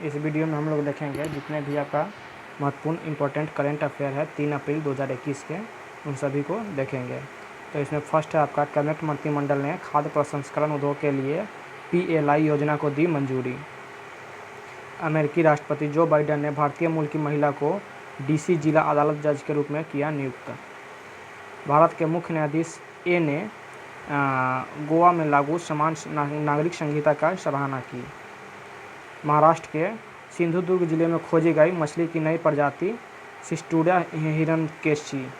इस वीडियो में हम लोग देखेंगे जितने भी आपका महत्वपूर्ण इंपॉर्टेंट करेंट अफेयर है 3 अप्रैल 2021 के, उन सभी को देखेंगे। तो इसमें फर्स्ट है आपका कैबिनेट मंत्रिमंडल ने खाद्य प्रसंस्करण उद्योग के लिए PLI योजना को दी मंजूरी। अमेरिकी राष्ट्रपति जो बाइडेन ने भारतीय मूल की महिला को DC जिला अदालत जज के रूप में किया नियुक्त। भारत के मुख्य न्यायाधीश ए ने गोवा में लागू समान नागरिक संहिता का सराहना की। महाराष्ट्र के सिंधुदुर्ग जिले में खोजी गई मछली की नई प्रजाति सिस्टूडिया हिरण्यकेशी।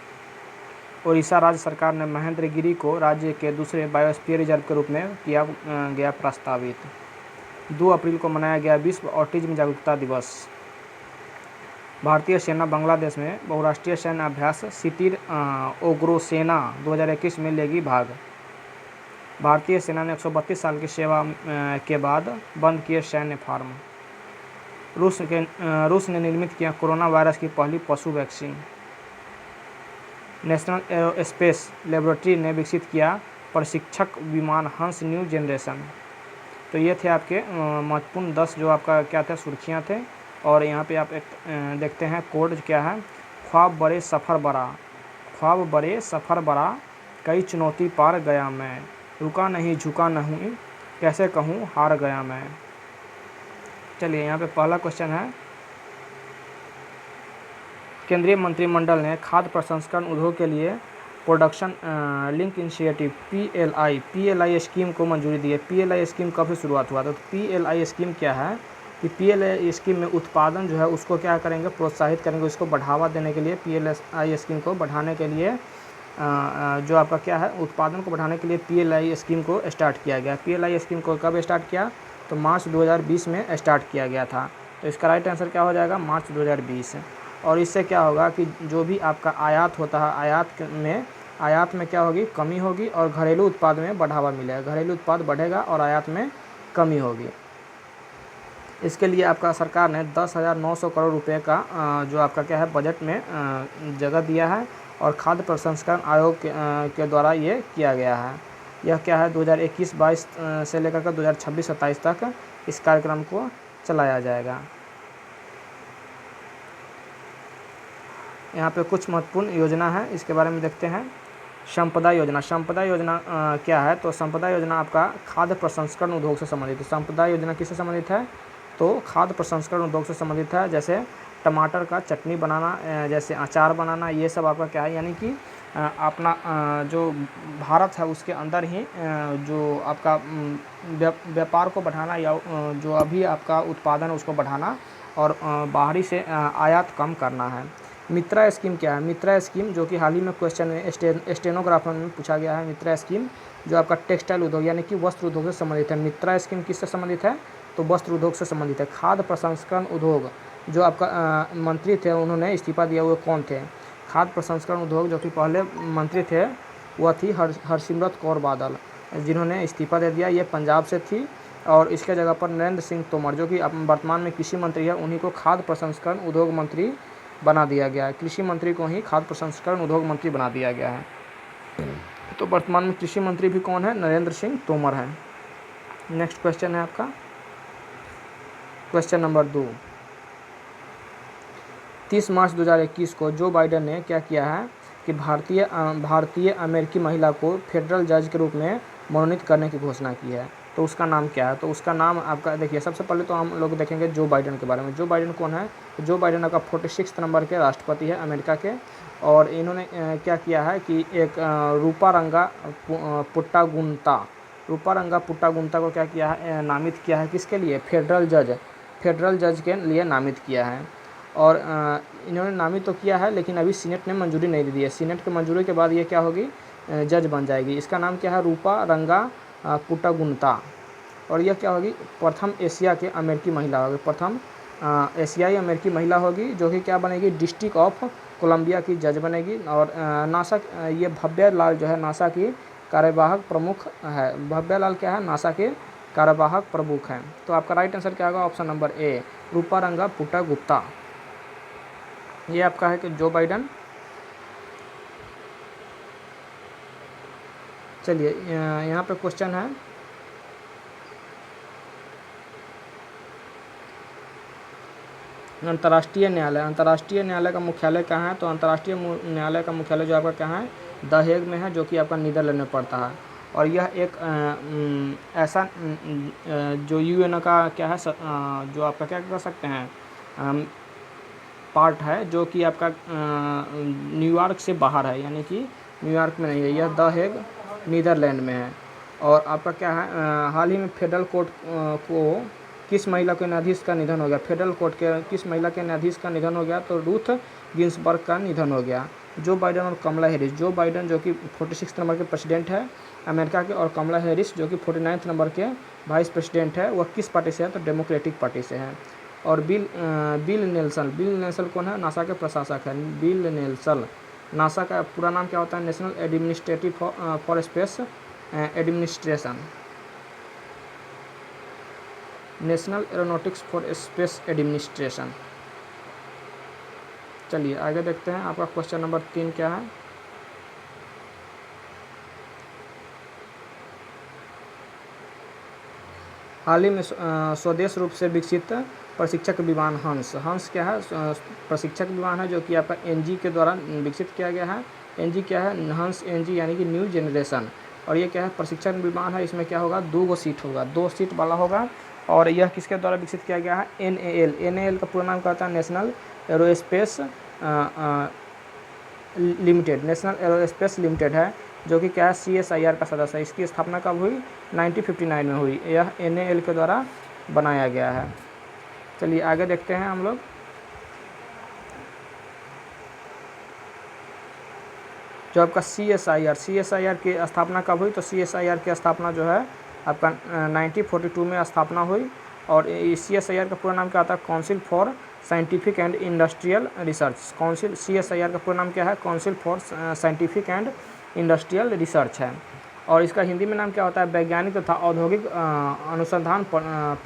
ओडिशा राज्य सरकार ने महेंद्रगिरी को राज्य के दूसरे बायोस्फीयर रिजर्व के रूप में किया गया प्रस्तावित। 2 अप्रैल को मनाया गया विश्व ऑटिज्म जागरूकता दिवस। भारतीय सेना बांग्लादेश में बहुराष्ट्रीय सैन्य अभ्यास सितिर ओग्रोसेना 2021 में लेगी भाग। भारतीय सेना ने 132 साल की सेवा के बाद बंद किए सैन्य फार्म। रूस ने निर्मित किया कोरोना वायरस की पहली पशु वैक्सीन। नेशनल एरोस्पेस लेबोरेटरी ने विकसित किया प्रशिक्षक विमान हंस न्यू जनरेशन। तो ये थे आपके महत्वपूर्ण 10 जो आपका क्या थे सुर्खियाँ थे। और यहाँ पे आप एक देखते हैं कोड क्या है। ख्वाब बड़े सफ़र बड़ा, ख्वाब बड़े सफ़र बड़ा, कई चुनौती पार गया मैं, रुका नहीं झुका नहीं, कैसे कहूँ हार गया मैं। चलिए यहाँ पे पहला क्वेश्चन है, केंद्रीय मंत्रिमंडल ने खाद्य प्रसंस्करण उद्योग के लिए production link initiative PLI scheme को मंजूरी दी है। PLI स्कीम कब से शुरुआत हुआ था? तो PLI स्कीम क्या है कि PLI स्कीम में उत्पादन जो है उसको क्या करेंगे, प्रोत्साहित करेंगे, उसको बढ़ावा देने के लिए PLI स्कीम को बढ़ाने के लिए जो आपका क्या है उत्पादन को बढ़ाने के लिए PLI स्कीम को स्टार्ट किया गया। PLI स्कीम को कब स्टार्ट किया? तो मार्च 2020 में स्टार्ट किया गया था। तो इसका राइट आंसर क्या हो जाएगा? मार्च 2020। और इससे क्या होगा कि जो भी आपका आयात होता है आयात में क्या होगी, कमी होगी और घरेलू उत्पाद में बढ़ावा मिलेगा। घरेलू उत्पाद बढ़ेगा और आयात में कमी होगी। इसके लिए आपका सरकार ने 10,900 करोड़ रुपए का जो आपका क्या है बजट में जगह दिया है और खाद्य प्रसंस्करण आयोग के द्वारा ये किया गया है। यह क्या है 2021-22 से लेकर कर 2026-27 तक इस कार्यक्रम को चलाया जाएगा। यहाँ पे कुछ महत्वपूर्ण योजना है, इसके बारे में देखते हैं। संपदा योजना। संपदा योजना क्या है? तो संपदा योजना आपका खाद्य प्रसंस्करण उद्योग से संबंधित है। संपदा योजना किससे संबंधित है? तो खाद्य प्रसंस्करण उद्योग से संबंधित है। जैसे टमाटर का चटनी बनाना, जैसे अचार बनाना, ये सब आपका क्या है, यानी कि अपना जो भारत है उसके अंदर ही जो आपका व्यापार को बढ़ाना या जो अभी आपका उत्पादन है उसको बढ़ाना और बाहरी से आयात कम करना है। मित्रा स्कीम क्या है? मित्रा स्कीम जो कि हाल ही में क्वेश्चन में स्टेनोग्राफर में पूछा गया है। मित्रा स्कीम जो आपका टेक्सटाइल उद्योग यानी कि वस्त्र उद्योग से संबंधित है। मित्रा स्कीम किससे संबंधित है? तो वस्त्र उद्योग से संबंधित है। खाद्य प्रसंस्करण उद्योग जो आपका मंत्री थे उन्होंने इस्तीफा दिया, वो कौन थे? खाद्य प्रसंस्करण उद्योग जो कि पहले मंत्री थे वह थी हरसिमरत कौर बादल, जिन्होंने इस्तीफा दे दिया। ये पंजाब से थी और इसके जगह पर नरेंद्र सिंह तोमर जो कि वर्तमान में कृषि मंत्री है, उन्हीं को खाद्य प्रसंस्करण उद्योग मंत्री बना दिया गया है। कृषि मंत्री को ही खाद्य प्रसंस्करण उद्योग मंत्री बना दिया गया है। तो वर्तमान में कृषि मंत्री भी कौन है? नरेंद्र सिंह तोमर है। नेक्स्ट क्वेश्चन है आपका क्वेश्चन नंबर 2। 30 मार्च 2021 को जो बाइडेन ने क्या किया है कि भारतीय अमेरिकी महिला को फेडरल जज के रूप में मनोनीत करने की घोषणा की है। तो उसका नाम क्या है? तो उसका नाम आपका देखिए, सबसे पहले तो हम लोग देखेंगे जो बाइडेन के बारे में। जो बाइडेन कौन है? तो जो बाइडेन आपका 46 नंबर के राष्ट्रपति है अमेरिका के। और इन्होंने क्या किया है कि एक रूपारंगा पुट्टागुंता को क्या किया है, नामित किया है। किसके लिए? फेडरल जज के लिए नामित किया है। और इन्होंने नामित तो किया है लेकिन अभी सीनेट ने मंजूरी नहीं दी है। सीनेट की मंजूरी के बाद ये क्या होगी, जज बन जाएगी। इसका नाम क्या है? रूपारंगा पुट्टागुंता। और यह क्या होगी? प्रथम एशिया के अमेरिकी महिला होगी। प्रथम एशियाई अमेरिकी महिला होगी जो कि क्या बनेगी? डिस्ट्रिक्ट ऑफ कोलंबिया की जज बनेगी। और नासा ये भव्य लाल जो है नासा की कार्यवाहक प्रमुख है। भव्य लाल क्या है? नासा के कार्यवाहक प्रमुख हैं। तो आपका राइट आंसर क्या होगा? Option number A, Ruparanga Puttagupta. ये आपका है कि जो बाइडेन। चलिए यहाँ पे क्वेश्चन है, अंतर्राष्ट्रीय न्यायालय, अंतर्राष्ट्रीय न्यायालय का मुख्यालय कहाँ है? तो अंतर्राष्ट्रीय न्यायालय का मुख्यालय जो आपका कहाँ है? द हेग में है, जो कि आपका नीदरलैंड में पड़ता है। और यह एक ऐसा जो यूएन का क्या है जो आपका क्या कर सकते हैं पार्ट है, जो कि आपका न्यूयॉर्क से बाहर है, यानी कि न्यूयॉर्क में नहीं है, यह द हेग नीदरलैंड में है। और आपका क्या है हाल ही में फेडरल कोर्ट को किस महिला के न्यायाधीश का निधन हो गया? फेडरल कोर्ट के किस महिला के न्यायाधीश का निधन हो गया? तो रूथ गिन्सबर्ग का निधन हो गया। जो बाइडन और कमला हैरिस, जो बाइडन जो कि 46 नंबर के प्रेसिडेंट है अमेरिका के, और कमला हैरिस जो कि 49 नंबर के वाइस प्रेसिडेंट है, वह किस पार्टी से है? तो डेमोक्रेटिक पार्टी से है। और बिल नेल्सन कौन है? नासा के प्रशासक है। बिल नेल्सन, नासा का पूरा नाम क्या होता है? National administrative for space administration, national aeronautics for space administration. चलिए आगे देखते हैं, आपका क्वेश्चन नंबर 3 क्या है? हाल ही में स्वदेश रूप से विकसित प्रशिक्षक विमान हंस क्या है? प्रशिक्षक विमान है, जो कि आपका एनजी के द्वारा विकसित किया गया है। एनजी क्या है? हंस एनजी यानी कि न्यू जनरेशन। और ये क्या है? प्रशिक्षण विमान है। इसमें क्या होगा? 2 सीट होगा, 2 सीट वाला होगा। और यह किसके द्वारा विकसित किया गया है? एनएएल का पूरा नाम क्या होता है? National aerospace limited, national aerospace limited है, जो कि क्या है? CSIR का सदस्य है। इसकी स्थापना कब हुई? 1959 में हुई। यह NAL के द्वारा बनाया गया है। चलिए आगे देखते हैं हम लोग। जो आपका CSIR की स्थापना कब हुई? तो CSIR की स्थापना जो है आपका 1942 में स्थापना हुई। और CSIR का पूरा नाम क्या आता है? Council for scientific and industrial research. Council CSIR का पूरा नाम क्या है? Council for scientific and industrial research है। और इसका हिंदी में नाम क्या होता है? वैज्ञानिक तथा औद्योगिक अनुसंधान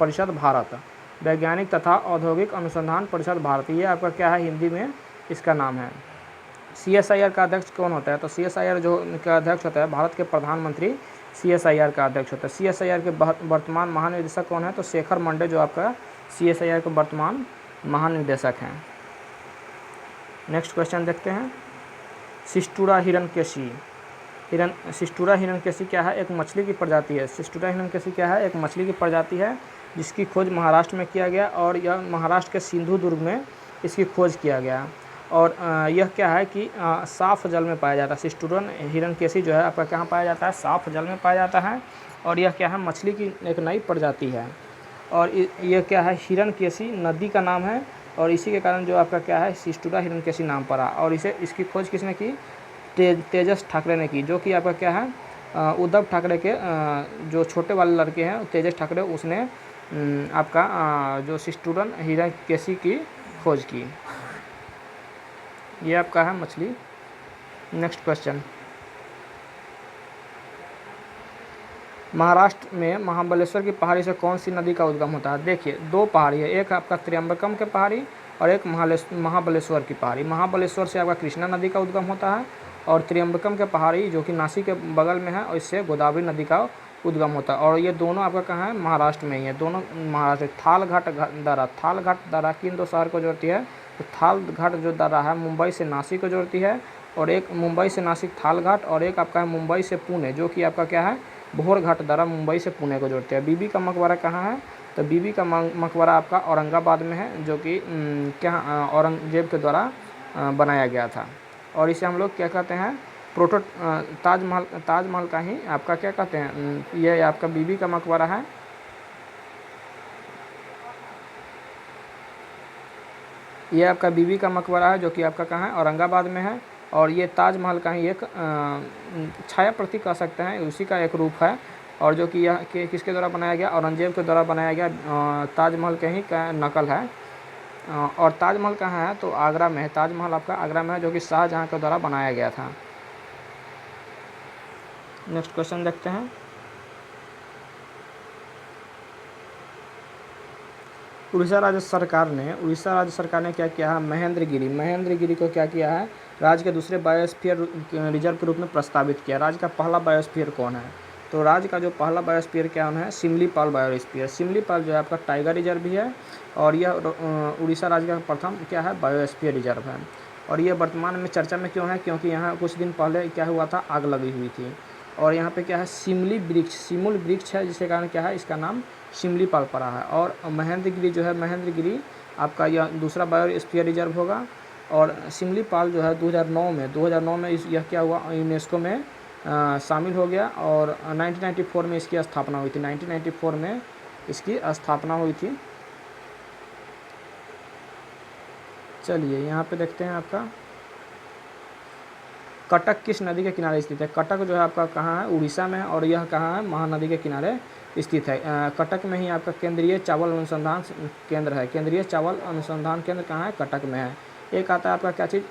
परिषद भारत, वैज्ञानिक तथा औद्योगिक अनुसंधान परिषद भारत, ये आपका क्या है? हिंदी में इसका नाम है। CSIR का अध्यक्ष कौन होता है? तो CSIR जो का अध्यक्ष होता है, भारत के प्रधानमंत्री CSIR का अध्यक्ष होता है। CSIR के वर्तमान महानिदेशक कौन है? तो शेखर मंडे, जो आपका CSIR के वर्तमान महानिदेशक हैं। नेक्स्ट क्वेश्चन देखते हैं। सिस्टूरा हिरण्यकेशी, सिस्टूरा हिरण्यकेशी क्या है? एक मछली की प्रजाति है। सिस्टूरा हिरण्यकेशी क्या है? एक मछली की प्रजाति है, जिसकी खोज महाराष्ट्र में किया गया, और यह महाराष्ट्र के सिंधुदुर्ग में इसकी खोज किया गया। और यह क्या है कि साफ़ जल में पाया जाता है। सिस्टूरा हिरण्यकेशी जो है आपका कहाँ पाया जाता है? साफ़ जल में पाया जाता है। और यह क्या है? मछली की एक नई प्रजाति है। और यह क्या है? हिरण्यकेशी नदी का नाम है, और इसी के कारण जो आपका क्या है? सिस्टूरा हिरण्यकेशी नाम पड़ा। और इसकी खोज किसने की? तेजस ठाकरे ने की, जो कि आपका क्या है? उद्धव ठाकरे के जो छोटे वाले लड़के हैं तेजस ठाकरे, उसने आपका जो सिस्टूरा हिरण्यकेशी की खोज की। ये आपका है मछली। Next question. महाराष्ट्र में महाबलेश्वर की पहाड़ी से कौन सी नदी का उद्गम होता है? देखिए 2 पहाड़ी है, एक आपका त्र्यंबकम के पहाड़ी और एक महाबलेश्वर की पहाड़ी। महाबलेश्वर से आपका कृष्णा नदी का उद्गम होता है, और त्र्यंबकम के पहाड़ी जो कि नासिक के बगल में है, और इससे गोदावरी नदी का उद्गम होता है। और ये दोनों आपका कहाँ है? महाराष्ट्र में ही है, दोनों महाराष्ट्र। थालघाट दर्रा किन 2 शहर को जोड़ती है? तो थालघाट जो दर्रा है मुंबई से नासिक को जोड़ती है, और एक मुंबई से नासिक थालघाट, और एक आपका है मुंबई से पुणे, जो कि आपका क्या है? भोरघाट दर्रा मुंबई से पुणे को जोड़ते हैं। बीबी का मकबरा कहाँ है? तो बीबी का मकबरा आपका औरंगाबाद में है, जो कि क्या औरंगजेब के द्वारा बनाया गया था। और इसे हम लोग क्या कहते हैं? ताजमहल का ही आपका क्या कहते हैं? ये आपका बीबी का मकबरा है। ये आपका बीबी का मकबरा है, जो कि आपका कहाँ है? औरंगाबाद में है। और ये ताजमहल का ही एक छाया प्रतीक कह सकते हैं, उसी का एक रूप है। और जो कि यह किसके द्वारा बनाया गया? औरंगजेब के द्वारा बनाया गया ताजमहल के ही का नकल है। और ताजमहल कहाँ है? तो आगरा में है। ताजमहल आपका आगरा में है, जो कि शाहजहाँ के द्वारा बनाया गया था। नेक्स्ट क्वेश्चन देखते हैं। उड़ीसा राज्य सरकार ने क्या किया है? महेंद्रगिरी को क्या किया है? राज्य के दूसरे बायोस्फीयर रिजर्व के रूप में प्रस्तावित किया। राज्य का पहला बायोस्फीयर कौन है? तो राज्य का जो पहला बायोस्फीयर क्या है, सिमलीपाल बायोस्फीयर। सिमलीपाल जो है आपका टाइगर रिजर्व भी है, और यह उड़ीसा राज्य का प्रथम क्या है, बायोस्फीयर रिजर्व है। और ये वर्तमान में चर्चा में क्यों है, क्योंकि यहाँ कुछ दिन पहले क्या हुआ था, आग लगी हुई थी। और यहाँ पे क्या है, सिमुल वृक्ष है, जिसके कारण क्या है, इसका नाम सिमलीपाल पड़ा है। और महेंद्रगिरी जो है, महेंद्रगिरी आपका यह दूसरा बायोस्फीयर रिजर्व होगा। और सिमलीपाल जो है 2009 में यह क्या हुआ, यूनेस्को में शामिल हो गया। और 1994 में इसकी स्थापना हुई थी, 1994 में इसकी स्थापना हुई थी। चलिए यहाँ पे देखते हैं आपका कटक किस नदी के किनारे स्थित है। कटक जो है आपका कहाँ है, उड़ीसा में है, और यह कहाँ है, महानदी के किनारे स्थित है। कटक में ही आपका केंद्रीय चावल अनुसंधान केंद्र है। केंद्रीय चावल अनुसंधान केंद्र कहाँ है, कटक में है। एक आता है आपका क्या चीज़,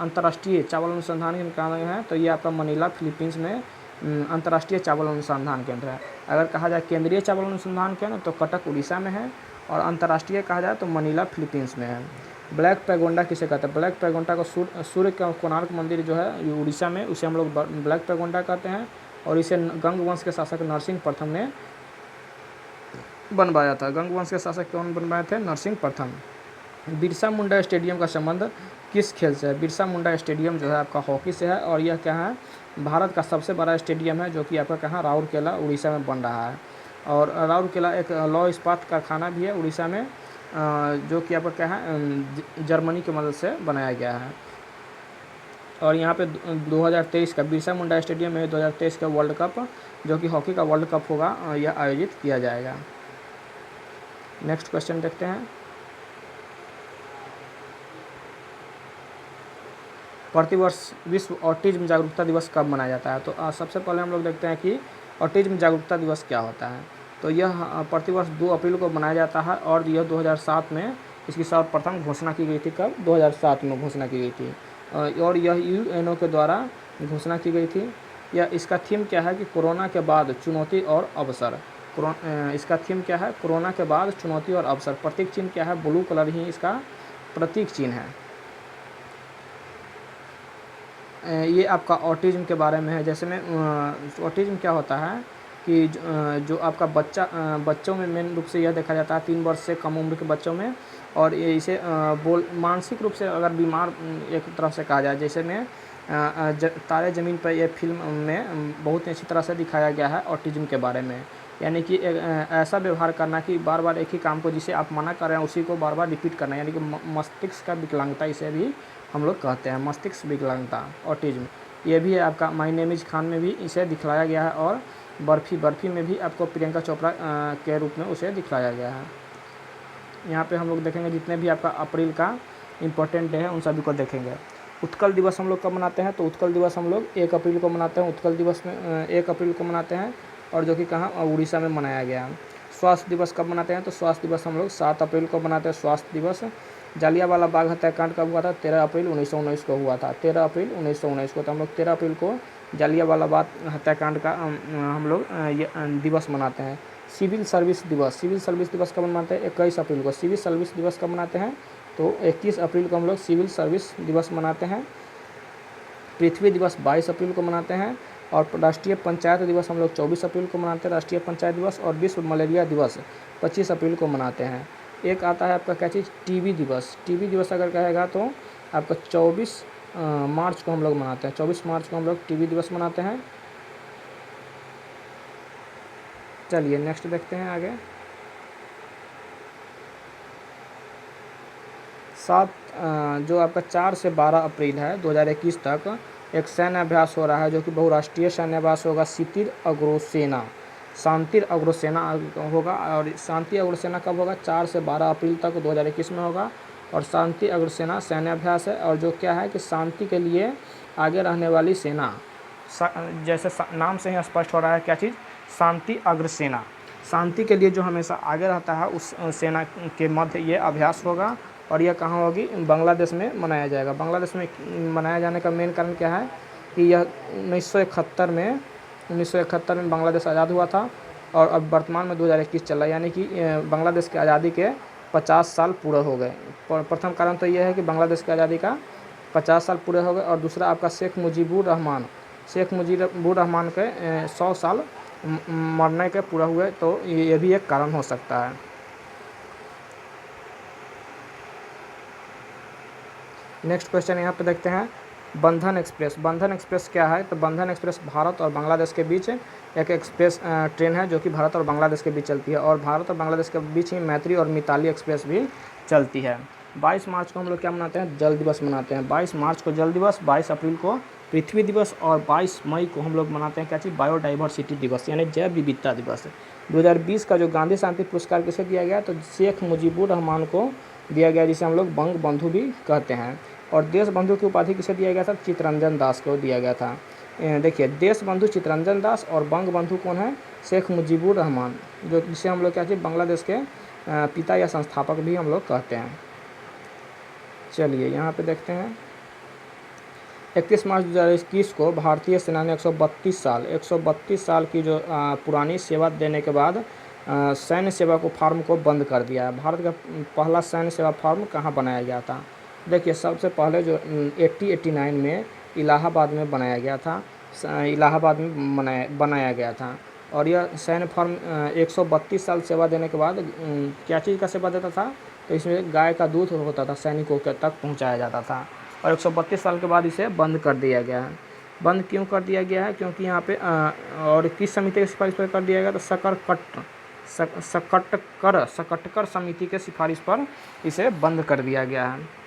अंतर्राष्ट्रीय चावल अनुसंधान केंद्र कहाँ है, तो ये आपका मनीला फिलीपींस में अंतर्राष्ट्रीय चावल अनुसंधान केंद्र है। अगर कहा जाए केंद्रीय चावल अनुसंधान केंद्र तो कटक उड़ीसा में है, और अंतर्राष्ट्रीय कहा जाए तो मनीला फिलीपींस में है। ब्लैक पैगोंडा किसे कहते हैं, ब्लैक पैगोंडा को सूर्य का कोणार्क मंदिर जो है ये उड़ीसा में, उसे हम लोग ब्लैक पैगोंडा कहते हैं। और इसे गंग वंश के शासक नरसिंह प्रथम ने बनवाया था। गंग वंश के शासक कौन बनवाए थे, नरसिंह प्रथम। बिरसा मुंडा स्टेडियम का संबंध किस खेल से है। बिरसा मुंडा स्टेडियम जो है आपका हॉकी से है, और यह क्या है, भारत का सबसे बड़ा स्टेडियम है, जो कि आपका कहाँ, राउरकेला उड़ीसा में बन रहा है। और राउरकेला एक लौह इस्पात कारखाना भी है उड़ीसा में, जो कि आपका क्या है, जर्मनी की मदद से बनाया गया है। और यहाँ पे 2023 का बिरसा मुंडा स्टेडियम में 2023 का वर्ल्ड कप, जो कि हॉकी का वर्ल्ड कप होगा, यह आयोजित किया जाएगा। नेक्स्ट क्वेश्चन देखते हैं। प्रतिवर्ष विश्व ऑटिज्म जागरूकता दिवस कब मनाया जाता है। तो सबसे पहले हम लोग देखते हैं कि ऑटिज्म जागरूकता दिवस क्या होता है। तो यह प्रतिवर्ष 2 अप्रैल को मनाया जाता है, और यह 2007 में इसकी सर्वप्रथम घोषणा की गई थी। कब, 2007 में घोषणा की गई थी, और यह यूएनओ के द्वारा घोषणा की गई थी। यह इसका थीम क्या है कि कोरोना के बाद चुनौती और अवसर। इसका थीम क्या है, कोरोना के बाद चुनौती और अवसर। प्रतीक चिन्ह क्या है, ब्लू कलर ही इसका प्रतीक चिन्ह है। ये आपका ऑटिज्म के बारे में है। जैसे में ऑटिज्म क्या होता है कि जो आपका बच्चों में मेन रूप से यह देखा जाता है 3 वर्ष से कम उम्र के बच्चों में। और ये इसे मानसिक रूप से अगर बीमार एक तरफ से कहा जाए, जैसे में तारे ज़मीन पर यह फिल्म में बहुत ही अच्छी तरह से दिखाया गया है ऑटिज्म के बारे में। यानी कि ऐसा व्यवहार करना कि बार बार एक ही काम को जिसे आप मना कर रहे हैं उसी को बार बार रिपीट करना, यानी कि मस्तिष्क का विकलांगता इसे भी हम लोग कहते हैं, मस्तिष्क विकलांगता ऑटिज्म। ये भी है आपका माय नेम इज़ खान में भी इसे दिखलाया गया है, और बर्फ़ी में भी आपको प्रियंका चोपड़ा के रूप में उसे दिखलाया गया है। यहाँ पे हम लोग देखेंगे जितने भी आपका अप्रैल का इम्पोर्टेंट डे है उन सभी को देखेंगे। उत्कल दिवस हम लोग कब मनाते हैं, तो उत्कल दिवस हम लोग 1 अप्रैल को मनाते हैं। उत्कल दिवस में 1 अप्रैल को मनाते हैं, और जो कि कहाँ, उड़ीसा में मनाया गया है। स्वास्थ्य दिवस कब मनाते हैं, तो स्वास्थ्य दिवस हम लोग 7 अप्रैल को मनाते हैं, स्वास्थ्य दिवस। जालियांवाला बाग हत्याकांड कब हुआ था, 13 अप्रैल 1919 को हुआ था, 13 अप्रैल 1919 को। तो हम लोग 13 अप्रैल को जालियांवाला बाग हत्याकांड का हम लोग दिवस मनाते हैं। सिविल सर्विस दिवस कब मनाते हैं, 21 अप्रैल को। सिविल सर्विस दिवस कब मनाते हैं, तो 21 अप्रैल को हम लोग सिविल सर्विस दिवस मनाते हैं। पृथ्वी दिवस 22 अप्रैल को मनाते हैं, और राष्ट्रीय पंचायत दिवस हम लोग 24 अप्रैल को मनाते हैं, राष्ट्रीय पंचायत दिवस। और विश्व मलेरिया दिवस 25 अप्रैल को मनाते हैं। एक आता है आपका क्या चीज़, टीबी दिवस अगर कहेगा तो आपका 24 मार्च को हम लोग मनाते हैं, 24 मार्च को हम लोग टीबी दिवस मनाते हैं। चलिए नेक्स्ट देखते हैं आगे। 7 जो आपका 4 से 12 अप्रैल है 2021 तक एक सैन्य अभ्यास हो रहा है, जो कि बहुराष्ट्रीय सैन्य अभ्यास होगा, शांतिर अग्रसेना होगा। और शांति अग्रसेना कब होगा, 4 से 12 अप्रैल तक 2021 में होगा। और शांति अग्रसेना सैन्य अभ्यास है, और जो क्या है कि शांति के लिए आगे रहने वाली सेना, जैसे नाम से ही स्पष्ट हो रहा है क्या चीज़, शांति अग्रसेना। शांति के लिए जो हमेशा आगे रहता है उस सेना के मध्य ये अभ्यास होगा। और यह कहाँ होगी, बांग्लादेश में मनाया जाएगा। बांग्लादेश में मनाया जाने का मेन कारण क्या है कि यह 1971 में बांग्लादेश आज़ाद हुआ था, और अब वर्तमान में 2021 चल रहा है, यानी कि बांग्लादेश की आज़ादी के 50 साल पूरे हो गए। प्रथम कारण तो यह है कि बांग्लादेश की आज़ादी का 50 साल पूरे हो गए। और दूसरा आपका शेख मुजीबुर रहमान शेख मुजीबुर रहमान के 100 साल मरने के पूरा हुए, तो ये भी एक कारण हो सकता है। नेक्स्ट क्वेश्चन यहाँ पे देखते हैं, बंधन एक्सप्रेस। बंधन एक्सप्रेस क्या है? तो बंधन एक्सप्रेस भारत और बांग्लादेश के बीच एक एक्सप्रेस ट्रेन है जो कि भारत और बांग्लादेश के बीच चलती है, और भारत और बांग्लादेश के बीच ही मैत्री और मिताली एक्सप्रेस भी चलती है। 22 मार्च को हम लोग क्या मनाते हैं? जल दिवस मनाते हैं। 22 मार्च को जल दिवस, 22 अप्रैल को पृथ्वी दिवस, और 22 मई को हम लोग मनाते हैं क्या चीज़? बायोडाइवर्सिटी दिवस, यानी जैव विविधता दिवस। 2020 का जो गांधी शांति पुरस्कार किसे दिया गया? तो शेख मुजीबुर रहमान को दिया गया, जिसे हम लोग बंग बंधु भी कहते हैं। और देश बंधु की उपाधि किसे दिया गया था? चित्तरंजन दास को दिया गया था। देखिए, देश बंधु चित्तरंजन दास और बंग बंधु कौन है? शेख मुजीबुर रहमान, जो जिसे हम लोग क्या चीज़? बांग्लादेश के पिता या संस्थापक भी हम लोग कहते हैं। चलिए यहाँ पे देखते हैं, 31 मार्च 2021 को भारतीय सेना ने 132 साल की जो पुरानी सेवा देने के बाद सैन्य सेवा को फार्म को बंद कर दिया है। भारत का पहला सैन्य सेवा फार्म कहाँ बनाया गया था? देखिए, सबसे पहले जो 1889 में इलाहाबाद में बनाया गया था, इलाहाबाद में बनाया गया था। और यह सैन्य फार्म 132 साल सेवा देने के बाद क्या चीज़ का सेवा देता था? तो इसमें गाय का दूध होता था, सैनिकों तक पहुंचाया जाता था। और 132 साल के बाद इसे बंद कर दिया गया है। बंद क्यों कर दिया गया है? क्योंकि यहाँ पे और किस समिति की सिफारिश पर कर दिया गया? तो सकटकर समिति के सिफारिश पर इसे बंद कर दिया गया है।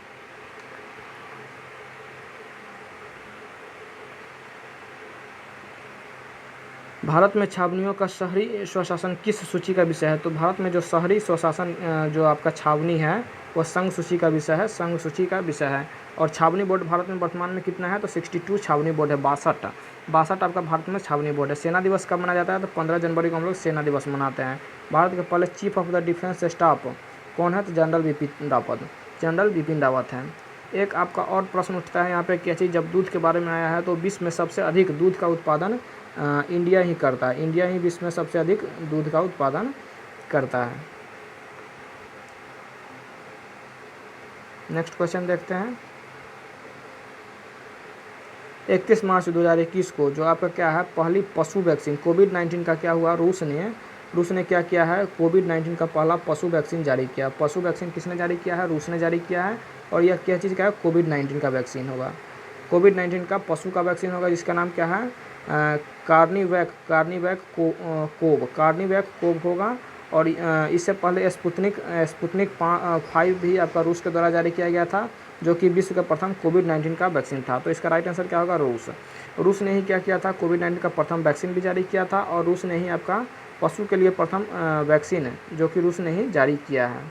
भारत में छावनियों का शहरी स्वशासन किस सूची का विषय है? तो भारत में जो शहरी स्वशासन जो आपका छावनी है वो संघ सूची का विषय है, संघ सूची का विषय है। और छावनी बोर्ड भारत में वर्तमान में कितना है? तो 62 छावनी बोर्ड है, 62 आपका भारत में छावनी बोर्ड है। सेना दिवस कब मनाया जाता है? तो 15 जनवरी को हम लोग सेना दिवस मनाते हैं। भारत के पहले chief of the defence staff कौन है? तो जनरल बिपिन रावत हैं। एक आपका और प्रश्न उठता है यहाँ पे, क्या चीज़ जब दूध के बारे में आया है, तो विश्व में सबसे अधिक दूध का उत्पादन इंडिया ही करता है। इंडिया ही विश्व में सबसे अधिक दूध का उत्पादन करता है। नेक्स्ट क्वेश्चन देखते हैं, 31 मार्च 2021 को जो आपका क्या है, पहली पशु वैक्सीन कोविड-19 का क्या हुआ? रूस ने क्या किया है? कोविड-19 का पहला पशु वैक्सीन जारी किया। पशु वैक्सीन किसने जारी किया है? रूस ने जारी किया है। और यह क्या चीज़ का है? कोविड-19 का वैक्सीन होगा। कोविड-19 का पशु का वैक्सीन होगा, जिसका नाम क्या है? कार्निवैक कोव होगा। और इससे पहले स्पुतनिक 5 भी आपका रूस के द्वारा जारी किया गया था, जो कि विश्व का प्रथम कोविड-19 का वैक्सीन था। तो इसका राइट आंसर क्या होगा? रूस ने ही क्या किया था? कोविड-19 का प्रथम वैक्सीन भी जारी किया था, और रूस ने ही आपका पशु के लिए प्रथम वैक्सीन जो कि रूस ने ही जारी किया है।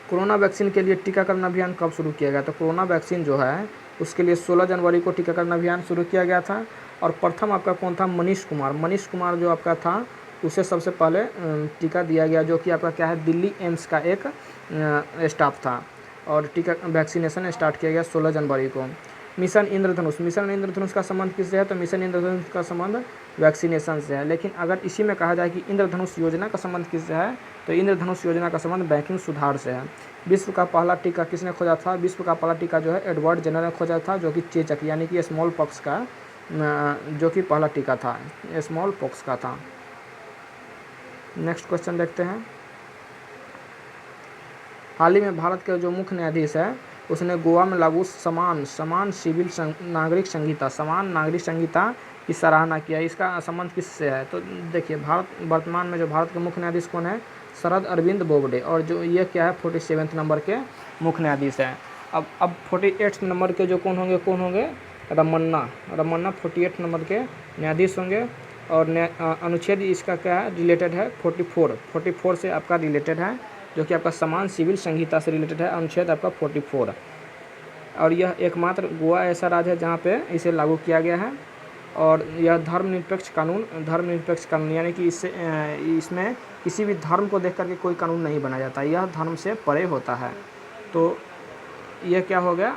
कोरोना वैक्सीन के लिए टीकाकरण अभियान कब शुरू किया गया? तो कोरोना वैक्सीन जो है उसके लिए 16 जनवरी को टीकाकरण अभियान शुरू किया गया था। और प्रथम आपका कौन था? मनीष कुमार जो आपका था, उसे सबसे पहले टीका दिया गया, जो कि आपका क्या है? दिल्ली एम्स का एक स्टाफ था। और टीका वैक्सीनेशन स्टार्ट किया गया 16 जनवरी को। मिशन इंद्रधनुष का संबंध किससे है? तो मिशन इंद्रधनुष का संबंध वैक्सीनेशन से है। लेकिन अगर इसी में कहा जाए कि इंद्रधनुष योजना का संबंध किससे है, तो इंद्रधनुष योजना का संबंध बैंकिंग सुधार से है। विश्व का पहला टीका किसने खोजा था? विश्व का पहला टीका जो है एडवर्ड जेनर ने खोजा था, जो कि चेचक यानी कि स्मॉल पॉक्स का जो कि पहला टीका था, स्मॉल पॉक्स का था। नेक्स्ट क्वेश्चन देखते हैं, हाल ही में भारत के जो मुख्य न्यायाधीश है उसने गोवा में लागू समान सिविल नागरिक संहिता की सराहना किया। इसका संबंध किससे है? तो देखिए, वर्तमान में जो भारत के मुख्य न्यायाधीश कौन है? शरद अरविंद बोबडे। और जो ये क्या है? 47 नंबर के मुख्य न्यायाधीश हैं। अब 48 नंबर के जो कौन होंगे? रमन्ना 48 नंबर के न्यायाधीश होंगे। और अनुच्छेद इसका क्या है? रिलेटेड है 44 से आपका रिलेटेड है, जो कि आपका समान सिविल संहिता से रिलेटेड है, अनुच्छेद आपका 44। और यह एकमात्र गोवा ऐसा राज्य है जहाँ पे इसे लागू किया गया है। और यह धर्मनिरपेक्ष कानून यानी कि इसमें किसी भी धर्म को देख करके कोई कानून नहीं बनाया जाता, यह धर्म से परे होता है। तो यह क्या हो गया?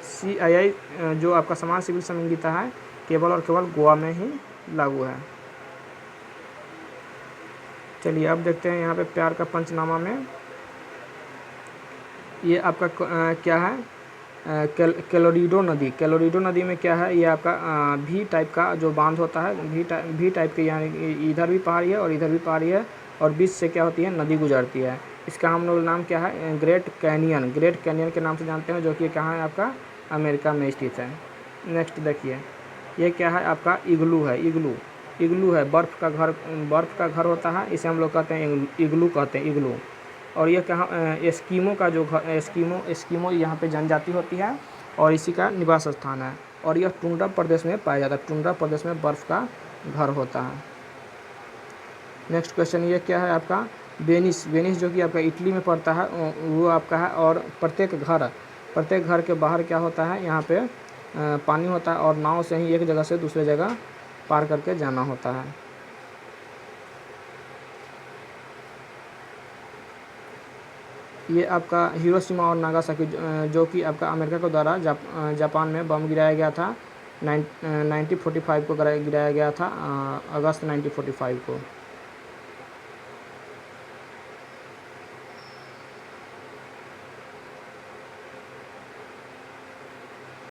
CII जो आपका समान सिविल संहिता है केवल और केवल गोवा में ही लागू है। चलिए अब देखते हैं यहाँ पे प्यार का पंचनामा में ये आपका क्या है? कैलोरीडो नदी में क्या है, ये आपका भी टाइप का जो बांध होता है, भी टाइप के, यानी इधर भी पहाड़ी है और इधर भी पहाड़ी है और बीच से क्या होती है, नदी गुजरती है। इसका हम लोग नाम क्या है, ग्रेट कैनियन के नाम से जानते हैं, जो कि कहाँ है आपका, अमेरिका में स्थित है। नेक्स्ट देखिए, ये क्या है आपका, इग्लू है। इग्लू है, बर्फ़ का घर होता है, इसे हम लोग कहते हैं इग्लू कहते हैं, इग्लू। और ये कहाँ, एस्कीमो का जो घर, एस्कीमो यहाँ पे जनजाति होती है और इसी का निवास स्थान है। और यह टुंड्रा प्रदेश में पाया जाता है, टुंड्रा प्रदेश में बर्फ़ का घर होता है। नेक्स्ट क्वेश्चन ये क्या है आपका, वेनिस जो कि आपका इटली में पड़ता है, वो आपका है। और प्रत्येक घर के बाहर क्या होता है, यहाँ पे पानी होता है और नाव से ही एक जगह से दूसरे जगह पार करके जाना होता है। ये आपका हिरोशिमा और नागासाकी, जो कि आपका अमेरिका के द्वारा जापान में बम गिराया गया था, 1945 को गिराया गया था, अगस्त 1945 को।